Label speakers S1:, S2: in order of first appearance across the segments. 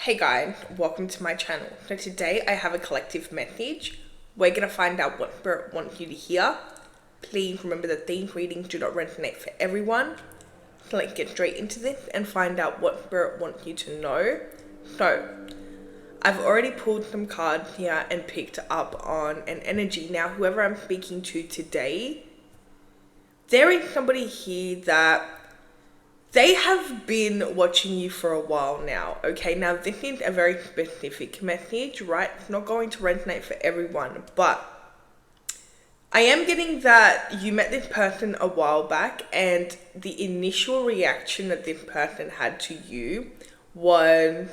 S1: Hey guys, welcome to my channel. So today I have a collective message. We're going to find out what Spirit wants you to hear. Please remember that these readings do not resonate for everyone. So let's get straight into this and find out what Spirit wants you to know. So, I've already pulled some cards here and picked up on an energy. Now, whoever I'm speaking to today, there is somebody here that they have been watching you for a while now, okay? Now, this is a very specific message, right? It's not going to resonate for everyone, but I am getting that you met this person a while back and the initial reaction that this person had to you was,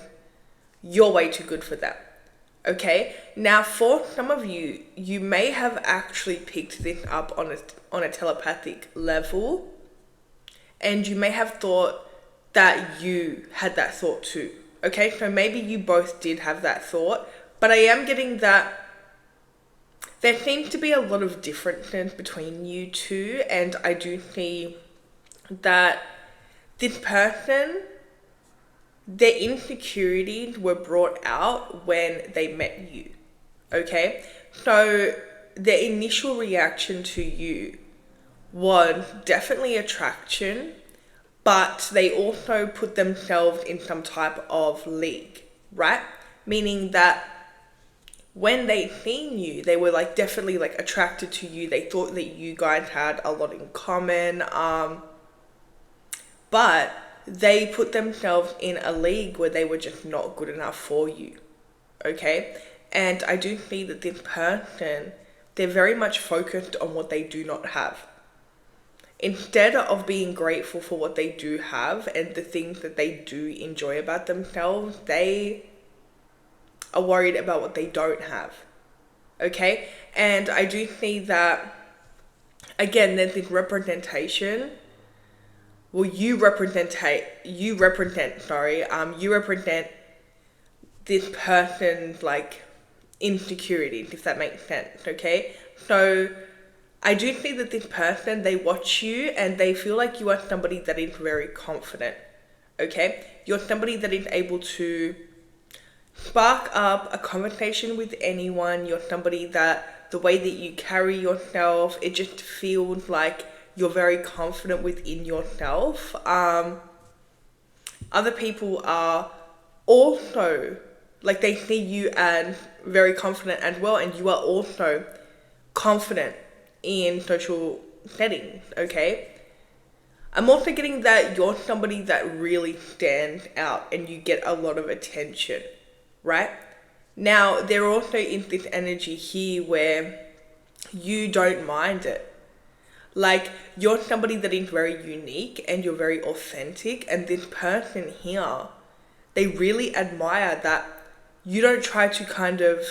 S1: you're way too good for them, okay? Now, for some of you, you may have actually picked this up on a telepathic level, and you may have thought that you had that thought too. Okay, so maybe you both did have that thought, but I am getting that there seems to be a lot of differences between you two, and I do see that this person, their insecurities were brought out when they met you. Okay, so their initial reaction to you was definitely attraction, but they also put themselves in some type of league, right? Meaning that when they seen you, they were like definitely like attracted to you. They thought that you guys had a lot in common, but they put themselves in a league where they were just not good enough for you, okay? And I do see that this person, they're very much focused on what they do not have. Instead of being grateful for what they do have and the things that they do enjoy about themselves, they are worried about what they don't have. Okay? And I do see that, again, there's this representation. Well, you represent this person's like insecurities, if that makes sense, okay? So I do see that this person, they watch you and they feel like you are somebody that is very confident, okay? You're somebody that is able to spark up a conversation with anyone. You're somebody that the way that you carry yourself, it just feels like you're very confident within yourself. Other people are also, like they see you as very confident as well, and you are also confident in social settings, okay? I'm also getting that you're somebody that really stands out and you get a lot of attention, right? Now, there also is this energy here where you don't mind it. Like, you're somebody that is very unique and you're very authentic, and this person here, they really admire that you don't try to kind of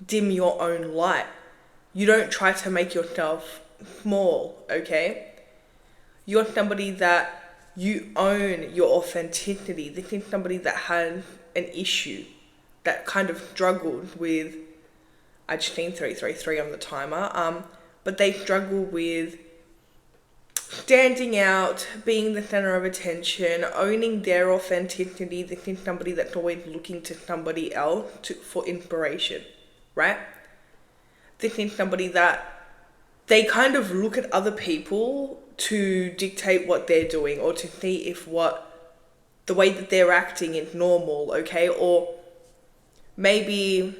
S1: dim your own light. You don't try to make yourself small, okay? You're somebody that you own your authenticity. This is somebody that has an issue, that kind of struggled with, I just seen 333 on the timer, but they struggle with standing out, being the center of attention, owning their authenticity. This is somebody that's always looking to somebody else for inspiration, right? This is somebody that they kind of look at other people to dictate what they're doing or to see if the way that they're acting is normal, okay? Or maybe,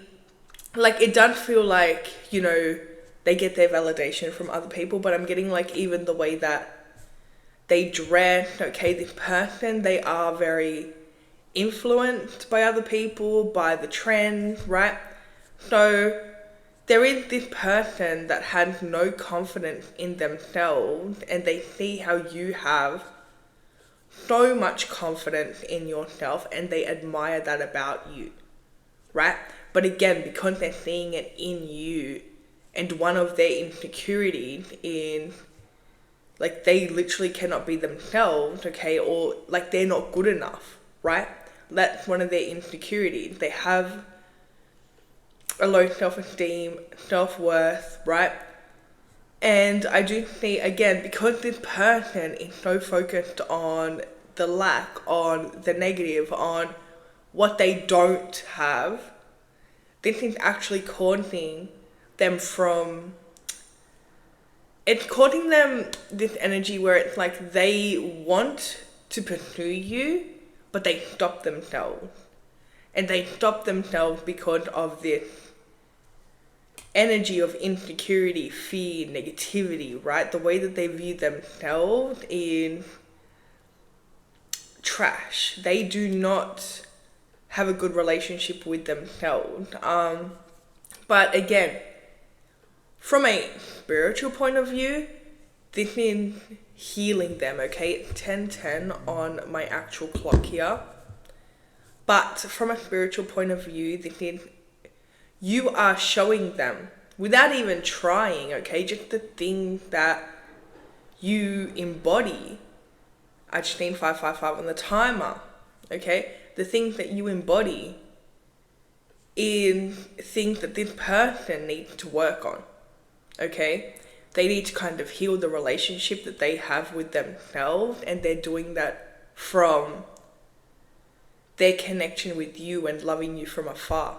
S1: like, it does feel like, you know, they get their validation from other people, but I'm getting like even the way that they dress, okay? This person, they are very influenced by other people, by the trends, right? So there is this person that has no confidence in themselves, and they see how you have so much confidence in yourself and they admire that about you, right? But again, because they're seeing it in you, and one of their insecurities is like they literally cannot be themselves, okay? Or like they're not good enough, right? That's one of their insecurities. They have a low self-esteem, self-worth, right? And I do see, again, because this person is so focused on the lack, on the negative, on what they don't have, this is actually causing them from, it's causing them this energy where it's like they want to pursue you, but they stop themselves. And they stop themselves because of this energy of insecurity, fear, negativity, right? The way that they view themselves is trash. They do not have a good relationship with themselves. But again, from a spiritual point of view, this is healing them, okay? It's 10:10 on my actual clock here. But from a spiritual point of view, this is, you are showing them without even trying, okay? Just the things that you embody. I just need 555 on the timer, okay? The things that you embody is things that this person needs to work on, okay? They need to kind of heal the relationship that they have with themselves, and they're doing that from their connection with you and loving you from afar.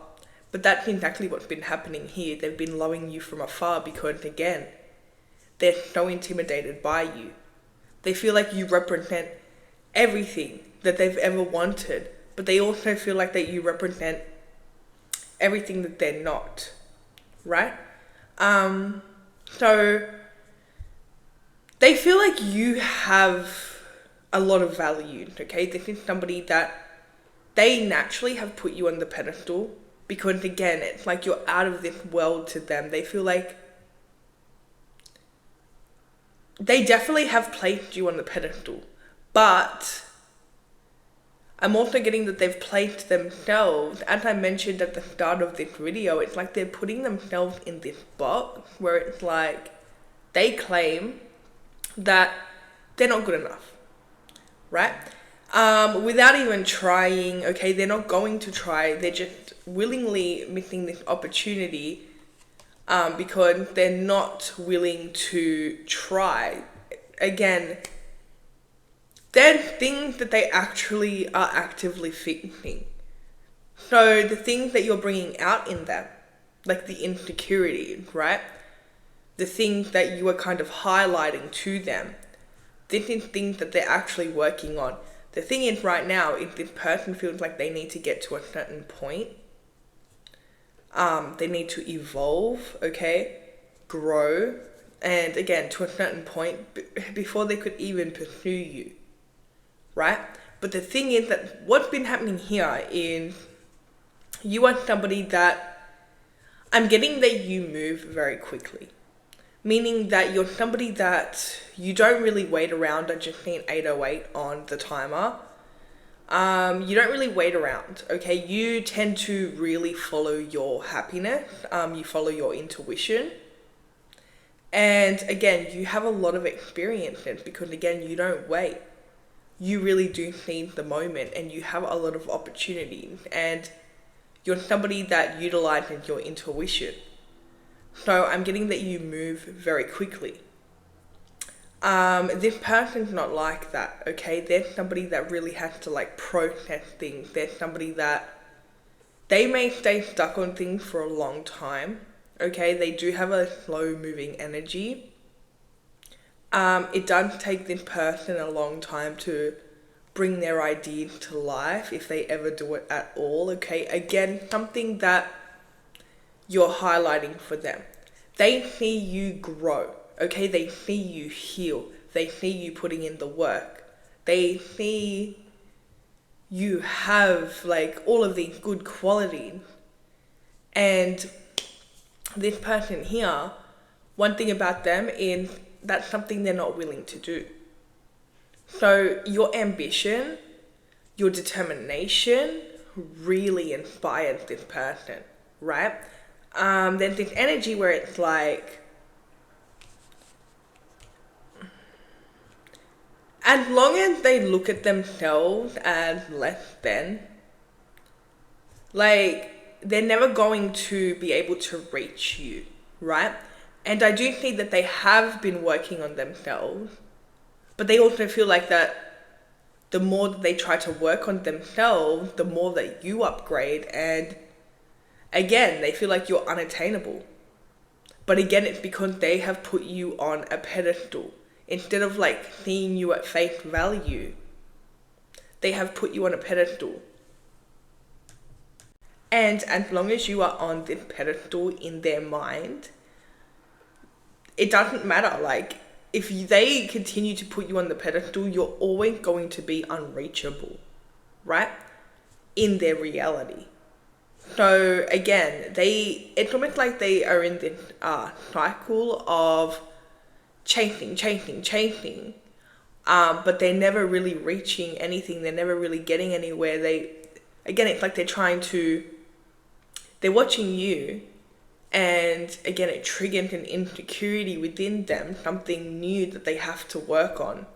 S1: But that's exactly what's been happening here. They've been loving you from afar because, again, they're so intimidated by you. They feel like you represent everything that they've ever wanted, but they also feel like that you represent everything that they're not, right? So they feel like you have a lot of value, okay? This is somebody that they naturally have put you on the pedestal because, again, it's like you're out of this world to them. They feel like they definitely have placed you on the pedestal, but I'm also getting that they've placed themselves, as I mentioned at the start of this video, it's like they're putting themselves in this box where it's like they claim that they're not good enough, right? Without even trying, okay, they're not going to try, they're just willingly missing this opportunity because they're not willing to try. Again, they're things that they actually are actively fixing. So the things that you're bringing out in them, like the insecurities, right? The things that you are kind of highlighting to them, this is things that they're actually working on. The thing is right now, if this person feels like they need to get to a certain point, they need to evolve, okay, grow, and again, to a certain point before they could even pursue you, right? But the thing is that what's been happening here is you are somebody that I'm getting that you move very quickly. Meaning that you're somebody that you don't really wait around. I just need 808 on the timer. You don't really wait around, okay? You tend to really follow your happiness. You follow your intuition. And again, you have a lot of experiences because, again, you don't wait. You really do seize the moment and you have a lot of opportunities. And you're somebody that utilizes your intuition. So I'm getting that you move very quickly. This person's not like that, okay? They're somebody that really has to like process things. They're somebody that they may stay stuck on things for a long time, okay? They do have a slow moving energy. It does take this person a long time to bring their ideas to life if they ever do it at all, okay? Again, something that you're highlighting for them. They see you grow, okay? They see you heal. They see you putting in the work. They see you have like all of these good qualities. And this person here, one thing about them is that's something they're not willing to do. So your ambition, your determination really inspires this person, right? There's this energy where it's like, as long as they look at themselves as less than, like, they're never going to be able to reach you, right? And I do think that they have been working on themselves, but they also feel like that the more that they try to work on themselves, the more that you upgrade, and again, they feel like you're unattainable. But again, it's because they have put you on a pedestal. Instead of like seeing you at face value, they have put you on a pedestal. And as long as you are on this pedestal in their mind, it doesn't matter. Like, if they continue to put you on the pedestal, you're always going to be unreachable, right? In their reality. So again, it's almost like they are in this cycle of chasing, but they're never really reaching anything. They're never really getting anywhere. It's like they're watching you, and again, it triggers an insecurity within them, something new that they have to work on.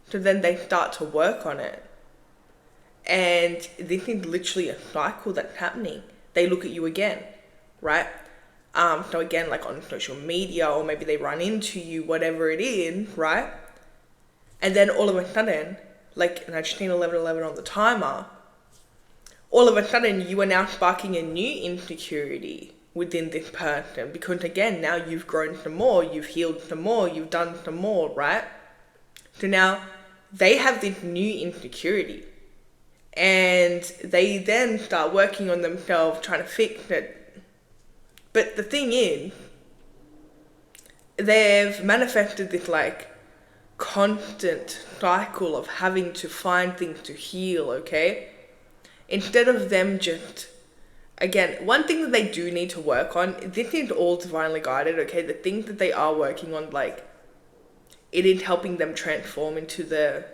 S1: So then they start to work on it. And this is literally a cycle that's happening. They look at you again, right? So again, like on social media, or maybe they run into you, whatever it is, right? And then all of a sudden, like, and I've seen 11:11 on the timer, all of a sudden you are now sparking a new insecurity within this person, because again, now you've grown some more, you've healed some more, you've done some more, right? So now they have this new insecurity, and they then start working on themselves, trying to fix it. But the thing is, they've manifested this like constant cycle of having to find things to heal, okay? Instead of them just, again, one thing that they do need to work on, this is all divinely guided, okay? The things that they are working on, like, it is helping them transform into the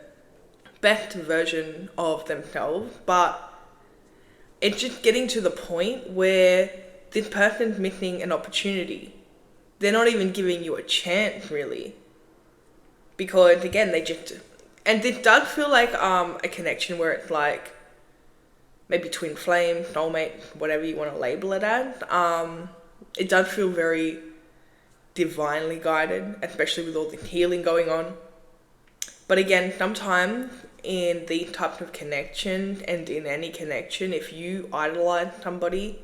S1: best version of themselves, but it's just getting to the point where this person's missing an opportunity. They're not even giving you a chance, really. Because, again, and this does feel like a connection where it's like, maybe twin flame, soulmate, whatever you want to label it as. It does feel very divinely guided, especially with all the healing going on. But again, sometimes in these types of connections, and in any connection, if you idolize somebody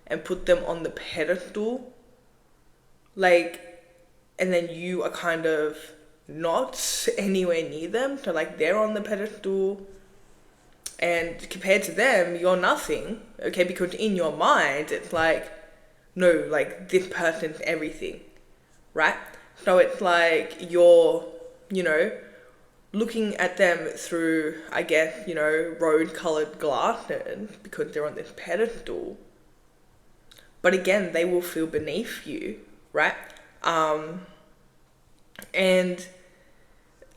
S1: and put them on the pedestal, like, and then you are kind of not anywhere near them, so like they're on the pedestal, and compared to them, you're nothing, okay? Because in your mind, it's like, no, like, this person's everything, right? So it's like you're, looking at them through, I guess, rose-colored glasses because they're on this pedestal. But again, they will feel beneath you, right? And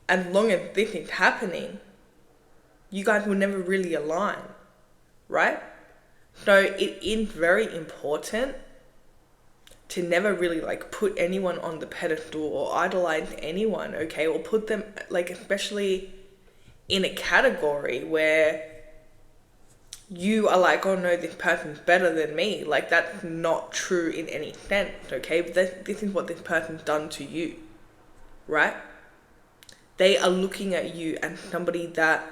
S1: as long as this is happening, you guys will never really align, right? So it is very important to never really like put anyone on the pedestal or idolize anyone, okay? Or put them, like, especially in a category where you are like, oh no, this person's better than me. Like, that's not true in any sense, okay? But this is what this person's done to you, right? They are looking at you as somebody that,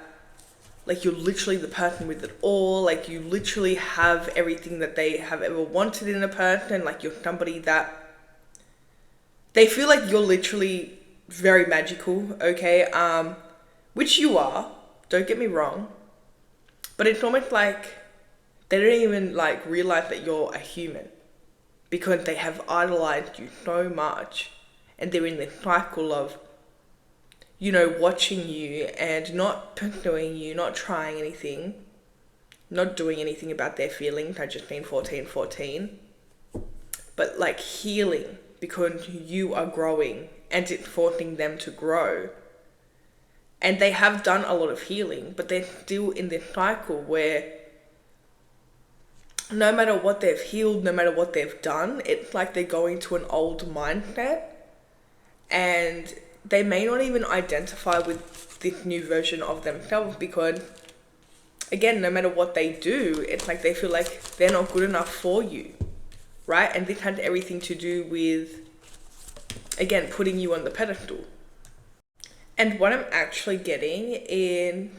S1: like, you're literally the person with it all. Like, you literally have everything that they have ever wanted in a person. Like, you're somebody that they feel like you're literally very magical, okay? Which you are, don't get me wrong. But it's almost like they don't even like realize that you're a human because they have idolized you so much, and they're in this cycle of, watching you and not pursuing you, not trying anything, not doing anything about their feelings. I just mean 14, but like healing because you are growing and it's forcing them to grow. And they have done a lot of healing, but they're still in this cycle where no matter what they've healed, no matter what they've done, it's like they're going to an old mindset, and they may not even identify with this new version of themselves because, again, no matter what they do, it's like they feel like they're not good enough for you, right? And this had everything to do with, again, putting you on the pedestal. And what I'm actually getting in,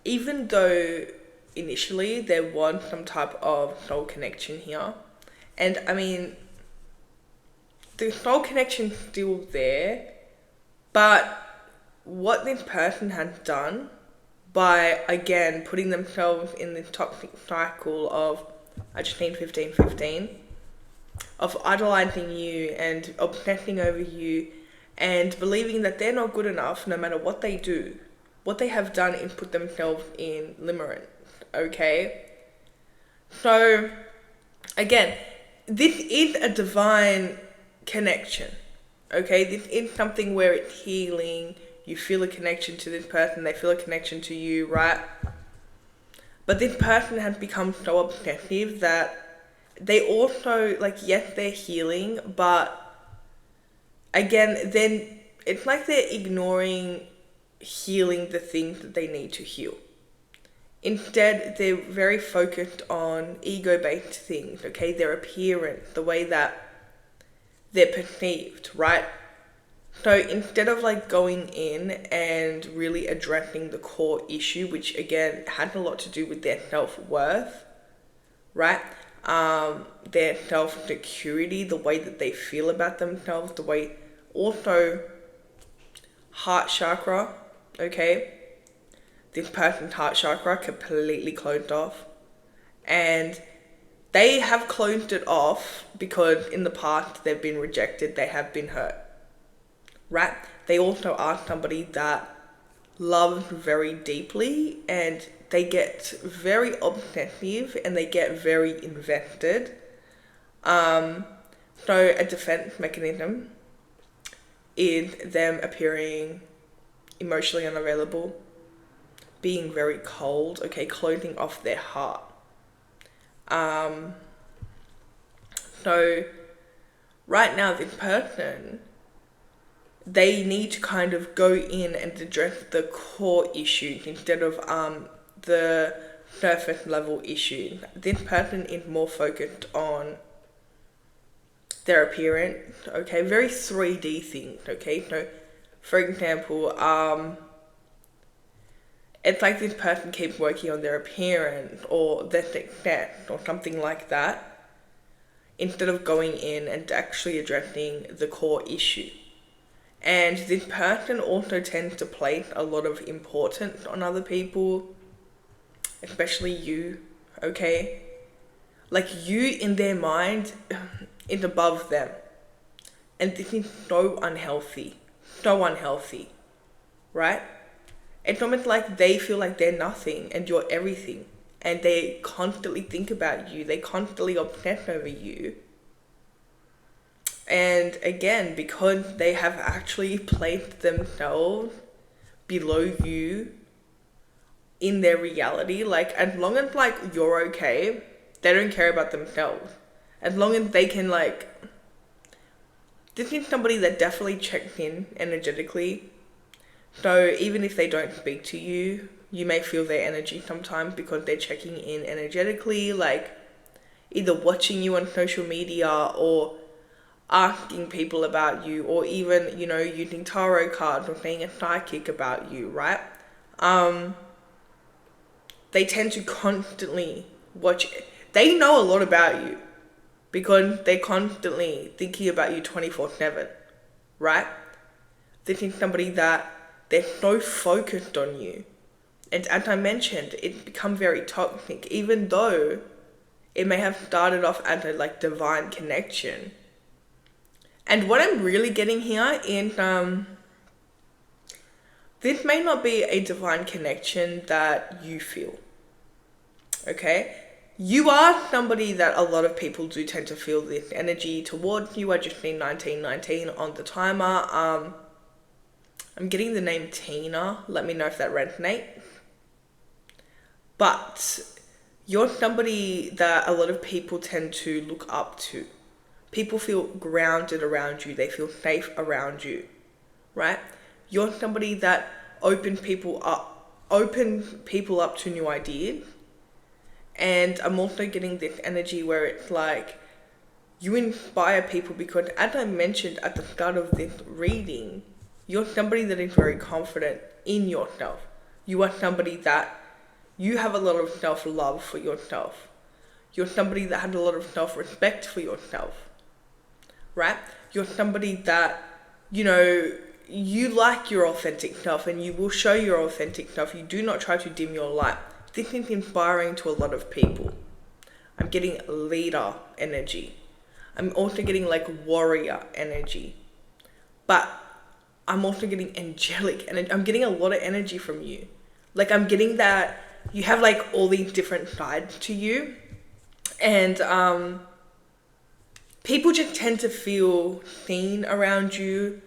S1: even though initially there was some type of soul connection here, and I mean, the soul connection's still there, but what this person has done by, again, putting themselves in this toxic cycle of, I just need 15, 15, of idolizing you and obsessing over you and believing that they're not good enough no matter what they do. What they have done is put themselves in limerence, okay? So, again, this is a divine connection, okay? This is something where it's healing. You feel a connection to this person, they feel a connection to you, right? But this person has become so obsessive that they also, like, yes, they're healing, but again, then it's like they're ignoring healing the things that they need to heal. Instead, they're very focused on ego-based things, okay? Their appearance, the way that they're perceived, right? So instead of like going in and really addressing the core issue, which again had a lot to do with their self-worth, right? Their self-security, the way that they feel about themselves, the way also heart chakra, okay? This person's heart chakra completely closed off, and they have closed it off because in the past they've been rejected, they have been hurt, right? They also are somebody that loves very deeply, and they get very obsessive and they get very invested. So a defense mechanism is them appearing emotionally unavailable, being very cold, okay, closing off their heart. So right now this person, they need to kind of go in and address the core issues instead of the surface level issues. This person is more focused on their appearance, okay, very 3D things, okay? So for example, it's like this person keeps working on their appearance or their success or something like that, instead of going in and actually addressing the core issue. And this person also tends to place a lot of importance on other people, especially you, okay? Like, you in their mind is above them. And this is so unhealthy, right? It's almost like they feel like they're nothing and you're everything. And they constantly think about you. They constantly obsess over you. And again, because they have actually placed themselves below you in their reality, like, as long as, like, you're okay, they don't care about themselves. As long as they can, like, this is somebody that definitely checks in energetically. So even if they don't speak to you, you may feel their energy sometimes because they're checking in energetically, like either watching you on social media or asking people about you, or even, you know, using tarot cards or being a psychic about you, right? They tend to constantly watch. They know a lot about you because they're constantly thinking about you 24/7, right? This is somebody that they're so focused on you. And as I mentioned, it's become very toxic, even though it may have started off as a like divine connection. And what I'm really getting here is this may not be a divine connection that you feel. Okay? You are somebody that a lot of people do tend to feel this energy towards you. I just need 1919 on the timer. I'm getting the name Tina. Let me know if that resonates. But you're somebody that a lot of people tend to look up to. People feel grounded around you. They feel safe around you, right? You're somebody that open people up to new ideas. And I'm also getting this energy where it's like you inspire people because, as I mentioned at the start of this reading, You're somebody that is very confident in yourself. You are somebody that you have a lot of self-love for yourself. You're somebody that has a lot of self-respect for yourself, right? You're somebody that, you like your authentic self and you will show your authentic self. You do not try to dim your light. This is inspiring to a lot of people. I'm getting leader energy. I'm also getting like warrior energy. But I'm also getting angelic energy. I'm getting a lot of energy from you. Like I'm getting that you have like all these different sides to you. And people just tend to feel seen around you.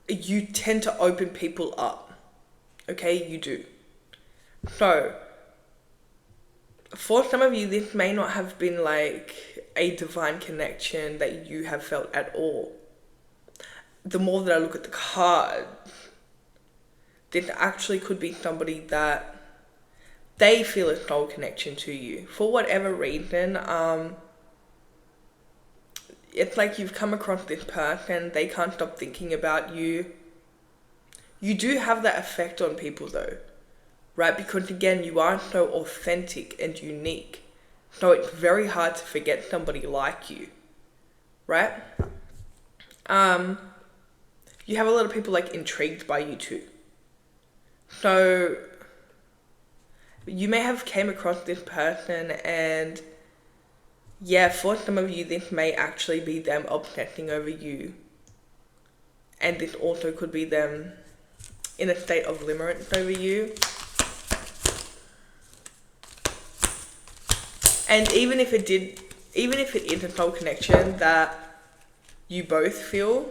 S1: You tend to open people up. Okay, you do. So, for some of you, this may not have been like a divine connection that you have felt at all. The more that I look at the card, this actually could be somebody that they feel a soul connection to you. For whatever reason, it's like you've come across this person, they can't stop thinking about you. You do have that effect on people though, right? Because again, you are so authentic and unique. So it's very hard to forget somebody like you, right? You have a lot of people like intrigued by you too. So you may have came across this person and yeah, for some of you, this may actually be them obsessing over you. And this also could be them in a state of limerence over you. And even if it is a soul connection that you both feel,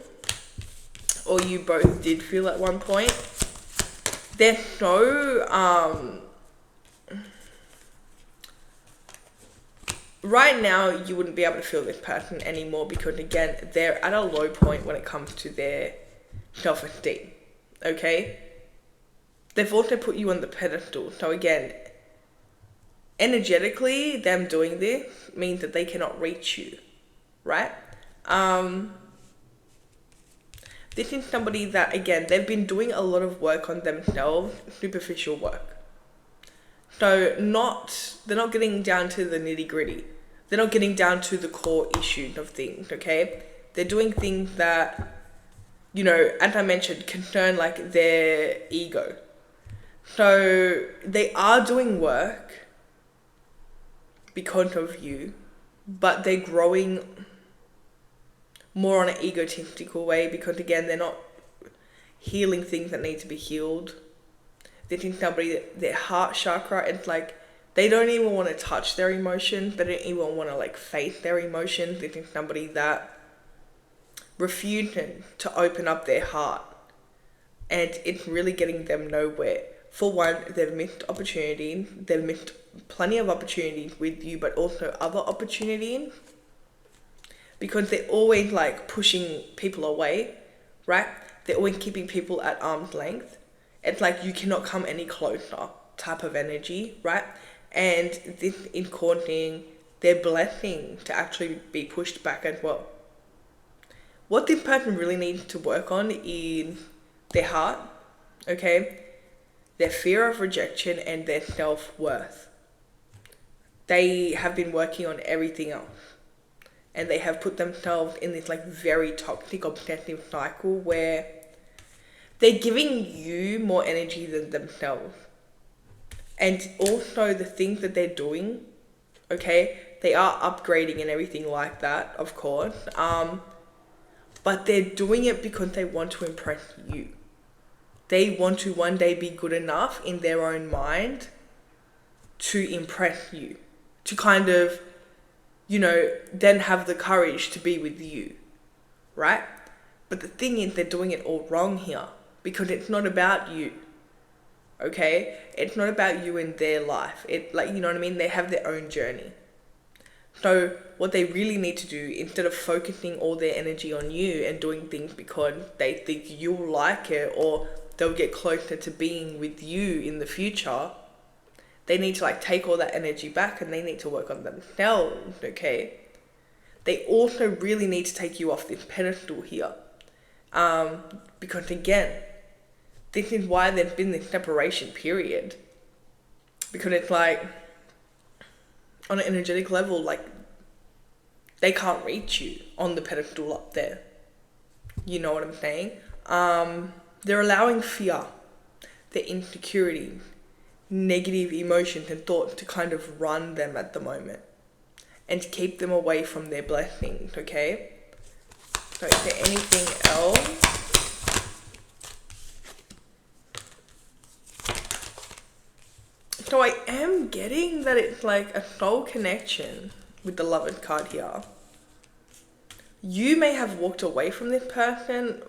S1: or you both did feel at one point, they're so, right now, you wouldn't be able to feel this person anymore because, again, they're at a low point when it comes to their self-esteem, okay? They've also put you on the pedestal. So, again, energetically, them doing this means that they cannot reach you, right? This is somebody that, again, they've been doing a lot of work on themselves, superficial work. So they're not getting down to the nitty gritty. They're not getting down to the core issues of things, okay? They're doing things that, as I mentioned, concern like their ego. So they are doing work because of you, but they're growing more on an egotistical way because, again, they're not healing things that need to be healed. This is somebody that their heart chakra, it's like they don't even want to touch their emotions. They don't even want to like face their emotions. This is somebody that refuses to open up their heart, and it's really getting them nowhere. For one, they've missed opportunities. They've missed plenty of opportunities with you, but also other opportunities, because they're always like pushing people away, right? They're always keeping people at arm's length. It's like you cannot come any closer type of energy, right? And this is causing their blessing to actually be pushed back as well. What this person really needs to work on is their heart, okay? Their fear of rejection and their self-worth. They have been working on everything else. And they have put themselves in this like very toxic, obsessive cycle where they're giving you more energy than themselves. And also the things that they're doing, okay, they are upgrading and everything like that, of course. But they're doing it because they want to impress you. They want to one day be good enough in their own mind to impress you. To kind of, then have the courage to be with you, right? But the thing is, they're doing it all wrong here because it's not about you, okay? It's not about you and their life. It, like, you know what I mean? They have their own journey. So what they really need to do, instead of focusing all their energy on you and doing things because they think you'll like it or they'll get closer to being with you in the future, they need to like take all that energy back and they need to work on themselves, okay? They also really need to take you off this pedestal here Because again, this is why there's been this separation period. Because it's like, on an energetic level, like, they can't reach you on the pedestal up there. You know what I'm saying? They're allowing fear, their insecurity, negative emotions and thoughts to kind of run them at the moment and to keep them away from their blessings, okay? So is there anything else? So I am getting that it's like a soul connection with the Lovers card here. You may have walked away from this person.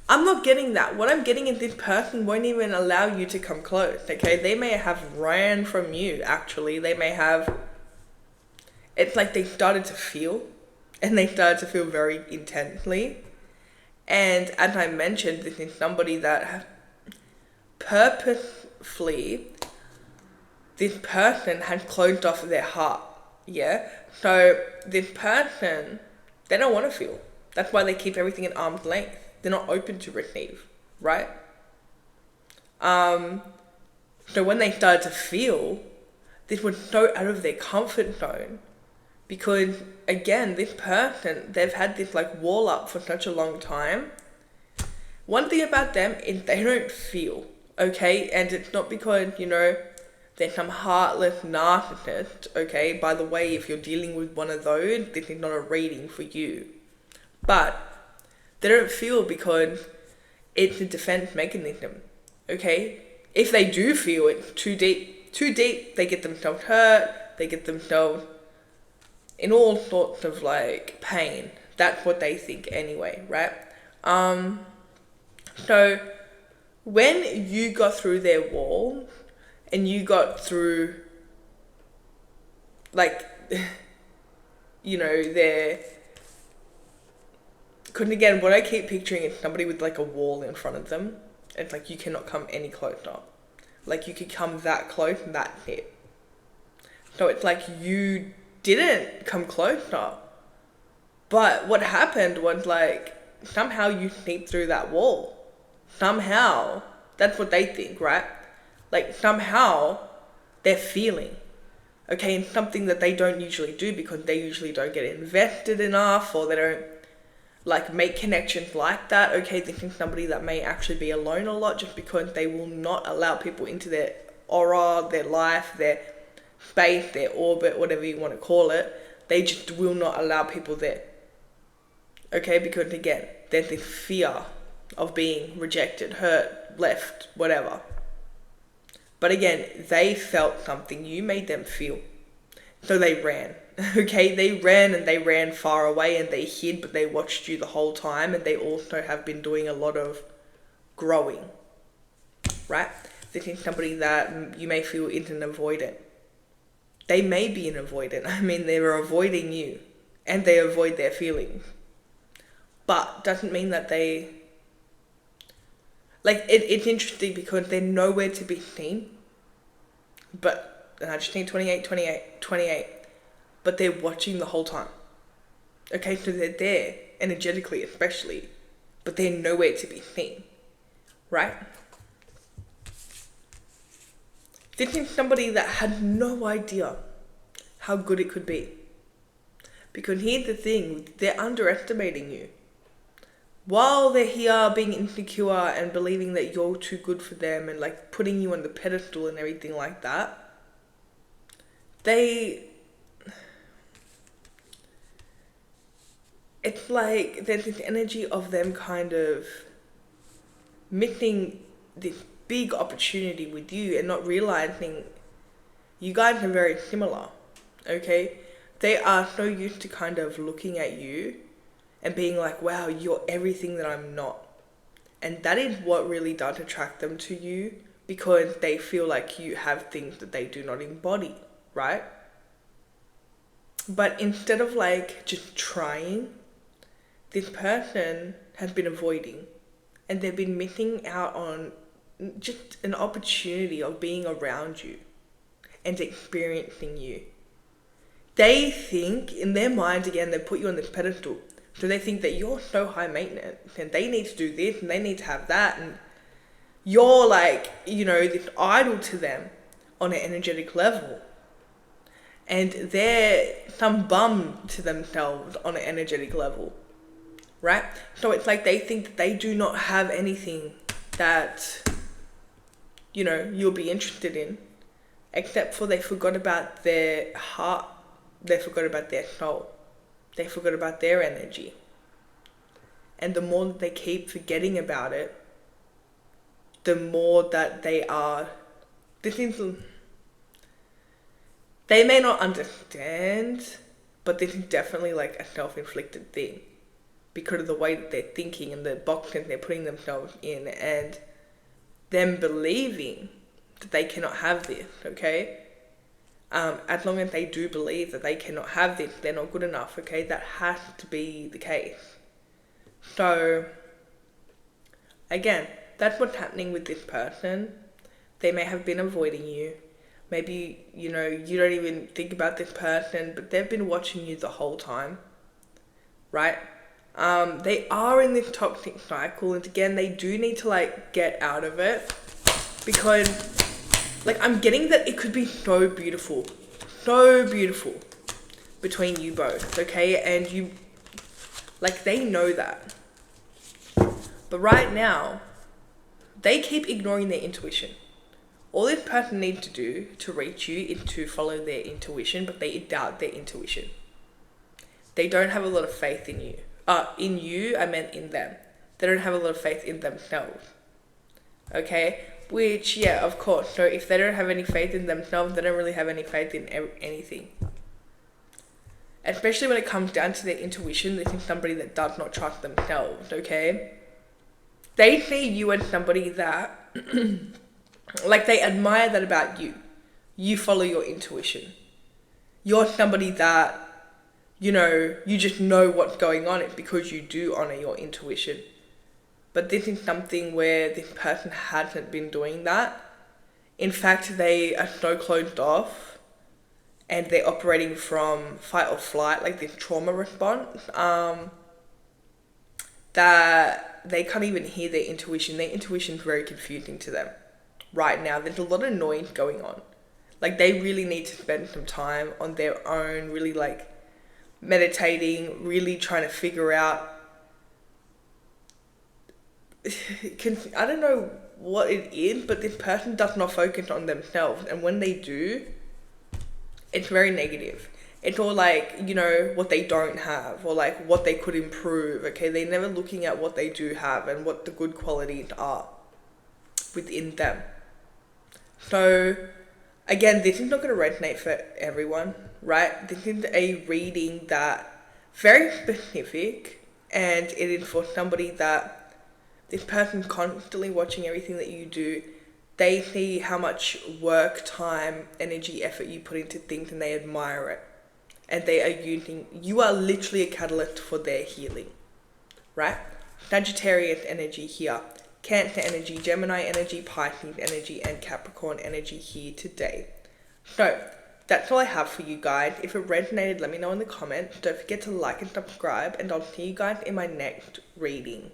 S1: I'm not getting that. What I'm getting is this person won't even allow you to come close, okay? They may have ran from you, actually. They may have... It's like they started to feel, and they started to feel very intensely. And as I mentioned, this is somebody that purposefully, this person has closed off their heart, yeah? So this person, they don't want to feel. That's why they keep everything at arm's length. They're not open to receive, right? So when they started to feel, this was so out of their comfort zone. Because again, this person, they've had this like wall up for such a long time. One thing about them is they don't feel, okay? And it's not because, you know, they're some heartless narcissist, okay? By the way, if you're dealing with one of those, this is not a reading for you. But they don't feel because it's a defense mechanism, okay? If they do feel it too deep, they get themselves hurt, they get themselves in all sorts of like pain. That's what they think anyway, right? So when you got through their wall and you got through like, you know, their... Because again, what I keep picturing is somebody with like a wall in front of them. It's like you cannot come any closer. Like you could come that close and that's it. So it's like you didn't come closer. But what happened was like somehow you sneaked through that wall. Somehow. That's what they think, right? Like somehow they're feeling. Okay, and something that they don't usually do because they usually don't get invested enough or they don't like make connections like that. Okay, this is somebody that may actually be alone a lot just because they will not allow people into their aura, their life, their space, their orbit, whatever you want to call it. They just will not allow people there. Okay, because again, there's this fear of being rejected, hurt, left, whatever. But again, they felt something, you made them feel. So they ran. Okay, they ran far away and they hid, but they watched you the whole time, and they also have been doing a lot of growing, right? This is somebody that you may feel is an avoidant. They may be an avoidant. I mean, they're avoiding you and they avoid their feelings. But doesn't mean that they... Like, it's interesting because they're nowhere to be seen. But, and I just need 28. But they're watching the whole time. Okay, so they're there, energetically especially, but they're nowhere to be seen, right? This is somebody that had no idea how good it could be. Because here's the thing, they're underestimating you. While they're here being insecure and believing that you're too good for them and like putting you on the pedestal and everything like that, it's like there's this energy of them kind of missing this big opportunity with you and not realizing you guys are very similar, okay? They are so used to kind of looking at you and being like, wow, you're everything that I'm not. And that is what really does attract them to you, because they feel like you have things that they do not embody, right? But instead of like just trying, this person has been avoiding, and they've been missing out on just an opportunity of being around you and experiencing you. They think in their mind, again, they put you on this pedestal. So they think that you're so high maintenance and they need to do this and they need to have that, and you're like, this idol to them on an energetic level. And they're some bum to themselves on an energetic level, right? So it's like they think that they do not have anything that, you'll be interested in, except for they forgot about their heart, they forgot about their soul, they forgot about their energy. And the more that they keep forgetting about it, the more that they may not understand, but this is definitely like a self-inflicted thing because of the way that they're thinking and the boxes they're putting themselves in, and them believing that they cannot have this, okay? As long as they do believe that they cannot have this, they're not good enough, okay? That has to be the case. So, again, that's what's happening with this person. They may have been avoiding you. Maybe, you don't even think about this person, but they've been watching you the whole time, right? They are in this toxic cycle, and again, they do need to, get out of it, because, I'm getting that it could be so beautiful between you both, okay? And you, they know that. But right now, they keep ignoring their intuition. All this person needs to do to reach you is to follow their intuition, but they doubt their intuition. They don't have a lot of faith in you. In you, I meant in them. They don't have a lot of faith in themselves. Okay? Which, yeah, of course. So if they don't have any faith in themselves, they don't really have any faith in anything. Especially when it comes down to their intuition, this is somebody that does not trust themselves, okay? They see you as somebody that... they admire that about you. You follow your intuition. You're somebody that, you just know what's going on. It's because you do honor your intuition. But this is something where this person hasn't been doing that. In fact, they are so closed off and they're operating from fight or flight, this trauma response, that they can't even hear their intuition. Their intuition is very confusing to them. Right now, there's a lot of noise going on. They really need to spend some time on their own, really meditating, really trying to figure out, I don't know what it is, but this person does not focus on themselves. And when they do, it's very negative. It's all what they don't have, or what they could improve, okay? They're never looking at what they do have and what the good qualities are within them. So, again, this is not going to resonate for everyone, right? This is a reading that very specific, and it is for somebody that this person constantly watching everything that you do. They see how much work, time, energy, effort you put into things, and they admire it. And they are you are literally a catalyst for their healing, right? Sagittarius energy here. Cancer energy, Gemini energy, Pisces energy, and Capricorn energy here today. So, that's all I have for you guys. If it resonated, let me know in the comments. Don't forget to like and subscribe, and I'll see you guys in my next reading.